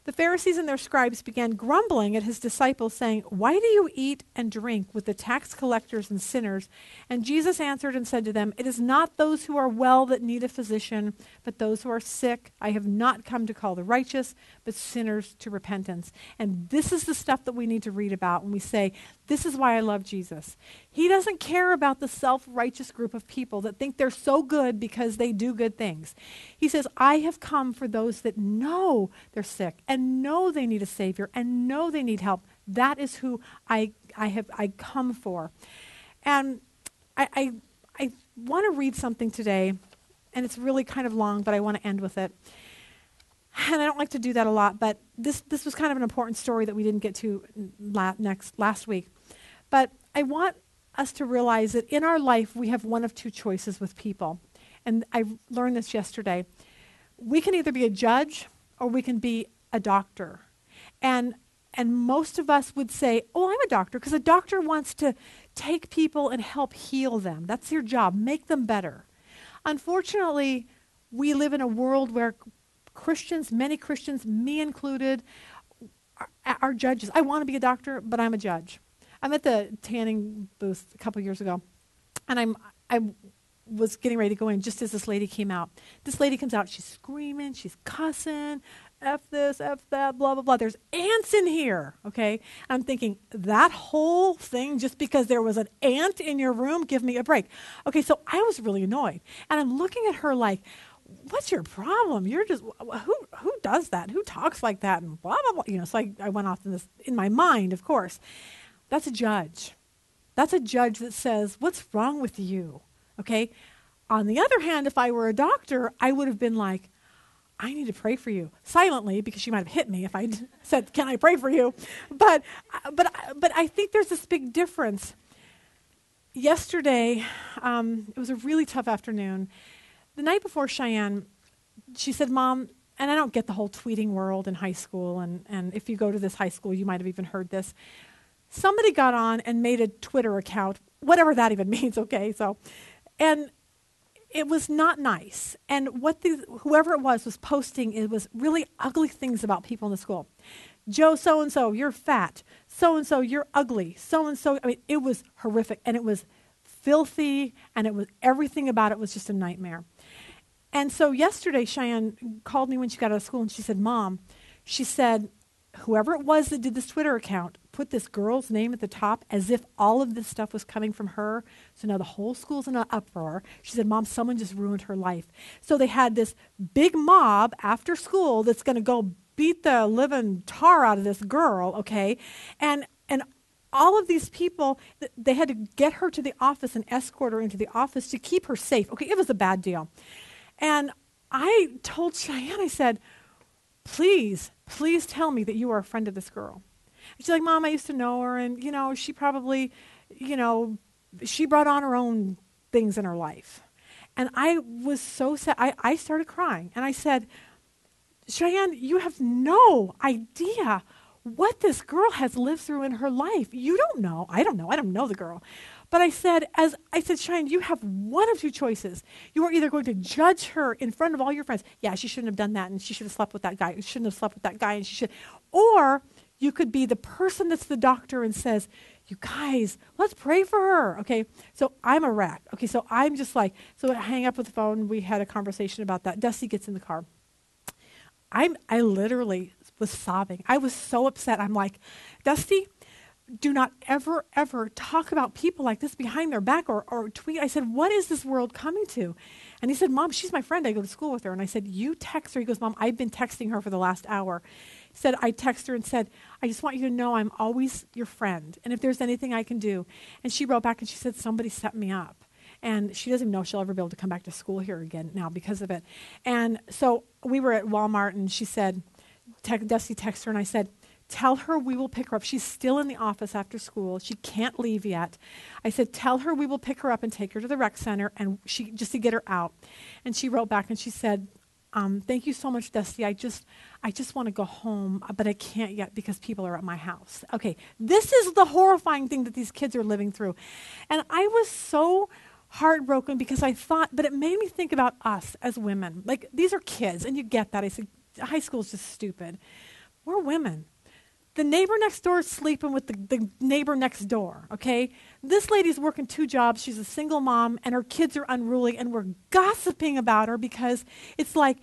The Pharisees and their scribes began grumbling at his disciples, saying, "Why do you eat and drink with the tax collectors and sinners?" And Jesus answered and said to them, "It is not those who are well that need a physician, but those who are sick. I have not come to call the righteous, but sinners to repentance." And this is the stuff that we need to read about when we say, this is why I love Jesus. He doesn't care about the self-righteous group of people that think they're so good because they do good things. He says, I have come for those that know they're sick and know they need a Savior and know they need help. That is who I come for. And I want to read something today, and it's really kind of long, but I want to end with it. And I don't like to do that a lot, but this was kind of an important story that we didn't get to last week. But I want us to realize that in our life, we have one of two choices with people. And I learned this yesterday. We can either be a judge or we can be a doctor. And most of us would say, oh, I'm a doctor, because a doctor wants to take people and help heal them. That's your job, make them better. Unfortunately, we live in a world where Christians, many Christians, me included, are judges. I want to be a doctor, but I'm a judge. I'm at the tanning booth a couple years ago, and I was getting ready to go in just as this lady came out. This lady comes out, she's screaming, she's cussing, F this, F that, blah, blah, blah. There's ants in here, okay? I'm thinking, that whole thing, just because there was an ant in your room, give me a break. Okay, so I was really annoyed, and I'm looking at her like, what's your problem? You're just, who does that? Who talks like that? And blah, blah, blah. So I went off in this, in my mind, of course. That's a judge. That's a judge that says, what's wrong with you? Okay? On the other hand, if I were a doctor, I would have been like, I need to pray for you. Silently, because she might have hit me if I said, can I pray for you? But I think there's this big difference. Yesterday, it was a really tough afternoon. The night before Cheyenne, she said, Mom, and I don't get the whole tweeting world in high school, and if you go to this high school, you might have even heard this. Somebody got on and made a Twitter account, whatever that even means, okay? So, and it was not nice. And what whoever it was posting, it was really ugly things about people in the school. Joe so-and-so, you're fat. So-and-so, you're ugly. So-and-so, I mean, it was horrific, and it was filthy, and it was everything about it was just a nightmare. And so yesterday, Cheyenne called me when she got out of school, and she said, Mom, she said, whoever it was that did this Twitter account put this girl's name at the top as if all of this stuff was coming from her. So now the whole school's in an uproar. She said, Mom, someone just ruined her life. So they had this big mob after school that's going to go beat the living tar out of this girl, okay? And all of these people, they had to get her to the office and escort her into the office to keep her safe. Okay, it was a bad deal. And I told Cheyenne, I said, please tell me that you are a friend of this girl. And she's like, Mom, I used to know her, and, she probably, she brought on her own things in her life. And I was so sad. I started crying, and I said, Cheyenne, you have no idea what this girl has lived through in her life. You don't know. I don't know the girl. But I said, Cheyenne, you have one of two choices. You are either going to judge her in front of all your friends. Yeah, she shouldn't have done that, and she should have slept with that guy. She shouldn't have slept with that guy, and she should. Or you could be the person that's the doctor and says, you guys, let's pray for her. Okay, so I'm a wreck. Okay, so I'm just like, so I hang up with the phone. We had a conversation about that. Dusty gets in the car. I literally was sobbing. I was so upset. I'm like, Dusty, do not ever, ever talk about people like this behind their back or tweet. I said, what is this world coming to? And he said, Mom, she's my friend. I go to school with her. And I said, you text her? He goes, Mom, I've been texting her for the last hour. He said, I text her and said, I just want you to know I'm always your friend. And if there's anything I can do. And she wrote back and she said, somebody set me up. And she doesn't even know if she'll ever be able to come back to school here again now because of it. And so we were at Walmart and she said, Dusty texted her and I said, tell her we will pick her up. She's still in the office after school. She can't leave yet. I said, tell her we will pick her up and take her to the rec center and she just to get her out. And she wrote back and she said, thank you so much, Dusty. I just want to go home, but I can't yet because people are at my house. Okay, this is the horrifying thing that these kids are living through. And I was so heartbroken because I thought, but it made me think about us as women. Like, these are kids, and you get that. I said, high school is just stupid. We're women. The neighbor next door is sleeping with the neighbor next door, okay? This lady's working 2 jobs. She's a single mom, and her kids are unruly, and we're gossiping about her because it's like,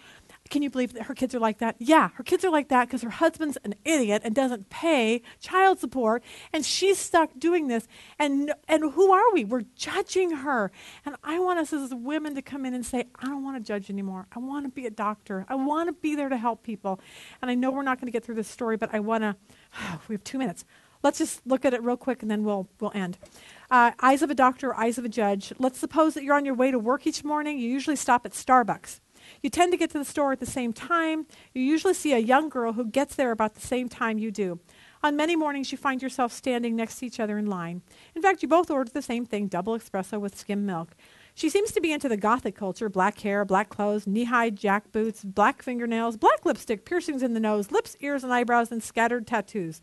can you believe that her kids are like that? Yeah, her kids are like that because her husband's an idiot and doesn't pay child support, and she's stuck doing this. And who are we? We're judging her. And I want us as women to come in and say, I don't want to judge anymore. I want to be a doctor. I want to be there to help people. And I know we're not going to get through this story, but I want to, we have 2 minutes. Let's just look at it real quick, and then we'll end. Eyes of a doctor, eyes of a judge. Let's suppose that you're on your way to work each morning. You usually stop at Starbucks. You tend to get to the store at the same time. You usually see a young girl who gets there about the same time you do. On many mornings, you find yourself standing next to each other in line. In fact, you both order the same thing, double espresso with skim milk. She seems to be into the gothic culture, black hair, black clothes, knee-high jack boots, black fingernails, black lipstick, piercings in the nose, lips, ears, and eyebrows, and scattered tattoos.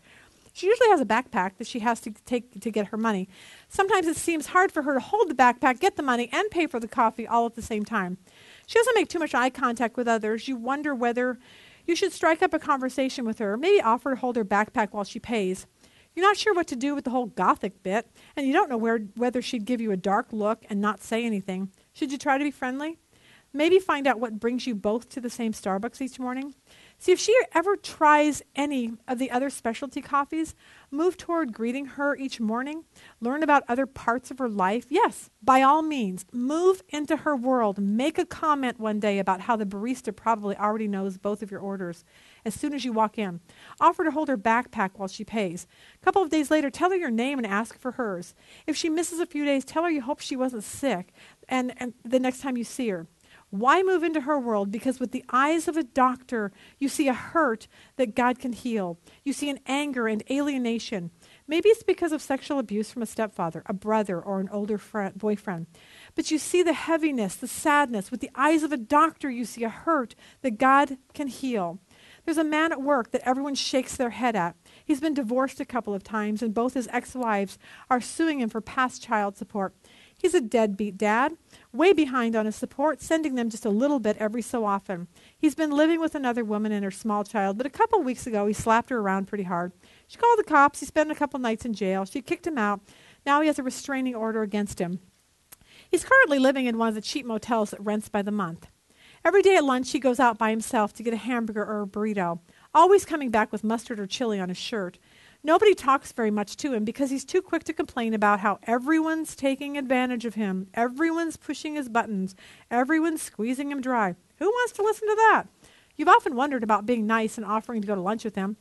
She usually has a backpack that she has to take to get her money. Sometimes it seems hard for her to hold the backpack, get the money, and pay for the coffee all at the same time. She doesn't make too much eye contact with others. You wonder whether you should strike up a conversation with her, maybe offer to hold her backpack while she pays. You're not sure what to do with the whole gothic bit, and you don't know whether she'd give you a dark look and not say anything. Should you try to be friendly? Maybe find out what brings you both to the same Starbucks each morning. See if she ever tries any of the other specialty coffees. Move toward greeting her each morning. Learn about other parts of her life. Yes, by all means, move into her world. Make a comment one day about how the barista probably already knows both of your orders as soon as you walk in. Offer to hold her backpack while she pays. A couple of days later, tell her your name and ask for hers. If she misses a few days, tell her you hope she wasn't sick and the next time you see her. Why move into her world? Because with the eyes of a doctor, you see a hurt that God can heal. You see an anger and alienation. Maybe it's because of sexual abuse from a stepfather, a brother, or an older boyfriend. But you see the heaviness, the sadness. With the eyes of a doctor, you see a hurt that God can heal. There's a man at work that everyone shakes their head at. He's been divorced a couple of times, and both his ex-wives are suing him for past child support. He's a deadbeat dad, way behind on his support, sending them just a little bit every so often. He's been living with another woman and her small child, but a couple weeks ago he slapped her around pretty hard. She called the cops. He spent a couple nights in jail. She kicked him out. Now he has a restraining order against him. He's currently living in one of the cheap motels that rents by the month. Every day at lunch he goes out by himself to get a hamburger or a burrito, always coming back with mustard or chili on his shirt. Nobody talks very much to him because he's too quick to complain about how everyone's taking advantage of him. Everyone's pushing his buttons. Everyone's squeezing him dry. Who wants to listen to that? You've often wondered about being nice and offering to go to lunch with him.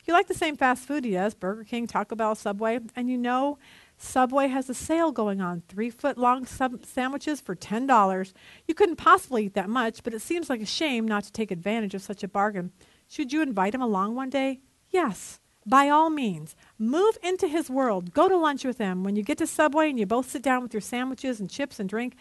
You like the same fast food he does, Burger King, Taco Bell, Subway, and you know Subway has a sale going on, 3-foot-long sandwiches for $10. You couldn't possibly eat that much, but it seems like a shame not to take advantage of such a bargain. Should you invite him along one day? Yes. By all means, move into his world. Go to lunch with him. When you get to Subway and you both sit down with your sandwiches and chips and drink,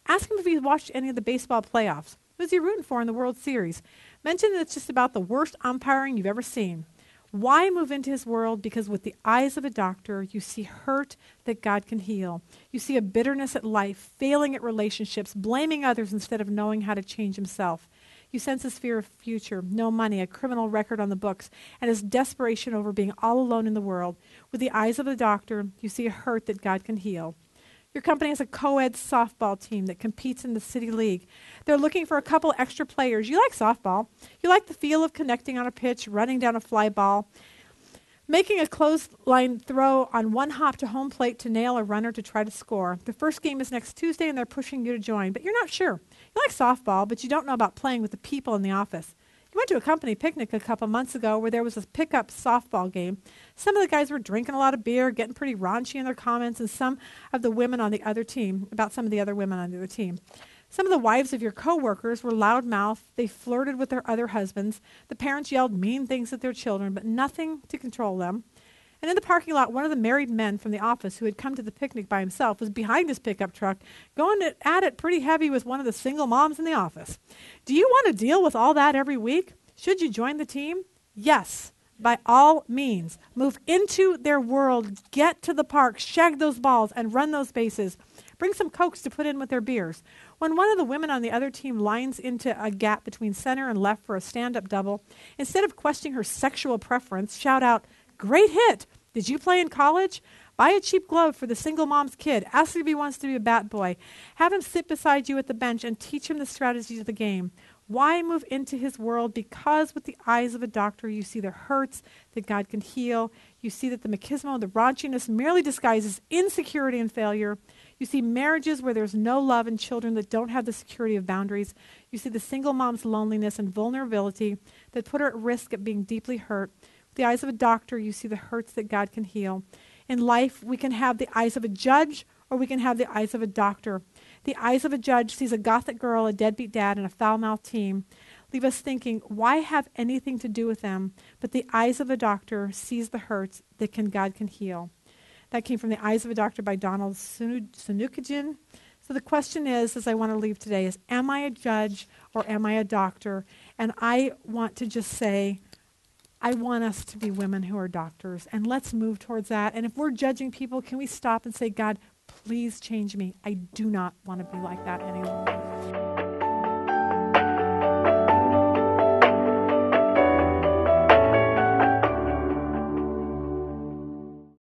ask him if he's watched any of the baseball playoffs. Who's he rooting for in the World Series? Mention that it's just about the worst umpiring you've ever seen. Why move into his world? Because with the eyes of a doctor, you see hurt that God can heal. You see a bitterness at life, failing at relationships, blaming others instead of knowing how to change himself. You sense his fear of future, no money, a criminal record on the books, and his desperation over being all alone in the world. With the eyes of a doctor, you see a hurt that God can heal. Your company has a co-ed softball team that competes in the city league. They're looking for a couple extra players. You like softball. You like the feel of connecting on a pitch, running down a fly ball, making a clothesline throw on one hop to home plate to nail a runner to try to score. The first game is next Tuesday, and they're pushing you to join, but you're not sure. You like softball, but you don't know about playing with the people in the office. You went to a company picnic a couple months ago where there was a pickup softball game. Some of the guys were drinking a lot of beer, getting pretty raunchy in their comments, and some of the women on the other team, about some of the other women on the other team. Some of the wives of your coworkers were loudmouthed. They flirted with their other husbands. The parents yelled mean things at their children, but nothing to control them. And in the parking lot, one of the married men from the office who had come to the picnic by himself was behind his pickup truck, going at it pretty heavy with one of the single moms in the office. Do you want to deal with all that every week? Should you join the team? Yes, by all means. Move into their world, get to the park, shag those balls, and run those bases. Bring some Cokes to put in with their beers. When one of the women on the other team lines into a gap between center and left for a stand-up double, instead of questioning her sexual preference, shout out, "Great hit! Did you play in college?" Buy a cheap glove for the single mom's kid. Ask if he wants to be a bat boy. Have him sit beside you at the bench and teach him the strategies of the game. Why move into his world? Because with the eyes of a doctor, you see the hurts that God can heal. You see that the machismo, the raunchiness merely disguises insecurity and failure. You see marriages where there's no love and children that don't have the security of boundaries. You see the single mom's loneliness and vulnerability that put her at risk of being deeply hurt. With the eyes of a doctor, you see the hurts that God can heal. In life, we can have the eyes of a judge or we can have the eyes of a doctor. The eyes of a judge sees a gothic girl, a deadbeat dad, and a foul-mouthed team. Leave us thinking, why have anything to do with them? But the eyes of a doctor sees the hurts that God can heal. That came from The Eyes of a Doctor by Donald Sunukjian. So the question is, as I want to leave today, is am I a judge or am I a doctor? And I want to just say, I want us to be women who are doctors, and let's move towards that. And if we're judging people, can we stop and say, God, please change me. I do not want to be like that any longer.